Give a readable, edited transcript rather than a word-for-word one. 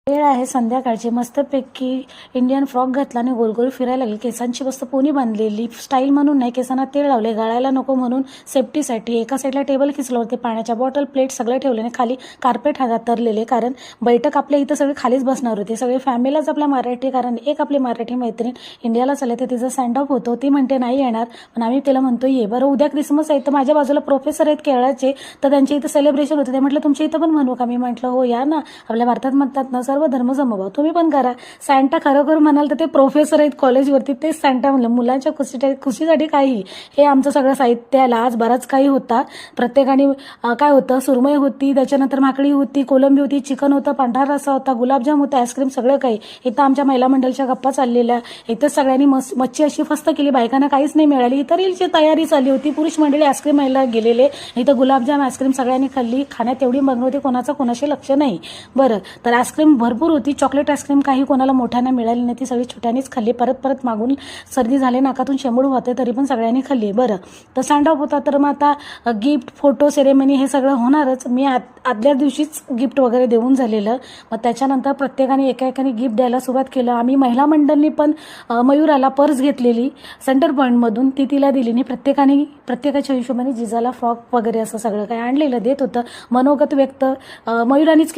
वेळ आहे संध्याकाळची. मस्तपैकी इंडियन फ्रॉक घातला आणि गोल गोल फिरायला लागली. केसांची मस्त पोनी बांधलेली, स्टाईल म्हणून नाही, केसांना तेल लावले, गळायला नको म्हणून सेफ्टीसाठी. एका साईडला टेबल खिचलं होते, पाण्याच्या बॉटल प्लेट सगळे ठेवले आणि खाली कार्पेट हातरलेले, कारण बैठक आपल्या इथं सगळे खालीच बसणार होते, सगळे फॅमिलीच आपल्या मराठी. कारण एक आपली मराठी मैत्रीण इंडियाला चालले, तर तिचं सँड ऑफ होतो. ती म्हणते नाही येणार, पण आम्ही तिला म्हणतो ये. बरं उद्या क्रिसमस आहे, तर माझ्या बाजूला प्रोफेसर आहेत केरळाचे, तर त्यांच्या इथं सेलिब्रेशन होतं. ते म्हटलं तुमच्या इथं पण म्हणू का? मी म्हटलं हो या ना, आपल्या भारतात म्हणतात ना सर्व धर्म समभाव, तुम्ही पण करा. सॅन्टा खरोखर म्हणाल तर ते प्रोफेसर आहेत कॉलेजवरती, ते सॅन्टा म्हणलं. मुलांच्या खुशीसाठी काही, हे आमचं सगळं साहित्य आलं. आज बराच काही होता. प्रत्येकाने काय होतं, सुरमई होती, त्याच्यानंतर माकडी होती, कोलंबी होती, चिकन होतं, पांढरा रस्सा होता, गुलाबजाम होता, आईस्क्रीम, सगळं काही. इथं आमच्या महिला मंडळच्या गप्पा चाललेल्या. इथं सगळ्यांनी मच्छी अशी फस्त केली, बायकांना काहीच नाही मिळाली. इतर रीलची तयारी चालली होती. पुरुष मंडळी आईस्क्रीम मायला गेलेले. इथं गुलाबजाम आईस्क्रीम सगळ्यांनी खाल्ली. खाण्यात एवढी मग्न होती, कोणाचं कोणाशी लक्ष नाही. बरं, तर आईस्क्रीम भरपूर होती. चॉकलेट आईस्क्रीम काही कोणाला मोठ्यांना मिळाली नाही, ती सगळी छोट्यानीच खाल्ली. परत मागून सर्दी झाले, नाकातून शेंबूड होते, तरी पण सगळ्यांनी खाल्ली. बरं, तर सँड ऑफ होता, तर मग आता गिफ्ट, फोटो सेरेमनी हे सगळं होणारच. मी आदल्या दिवशीच गिफ्ट वगैरे देऊन झालेलं. मग त्याच्यानंतर प्रत्येकाने एकाने गिफ्ट द्यायला सुरुवात केलं. आम्ही महिला मंडळनी पण मयूराला पर्स घेतलेली सेंटर पॉईंटमधून, ती तिला दिली नाही. प्रत्येकाच्या हिशोबाने जिजाला फ्रॉक वगैरे असं सगळं काही आणलेलं देत होतं. मनोगत व्यक्त मयूरानीच केलं.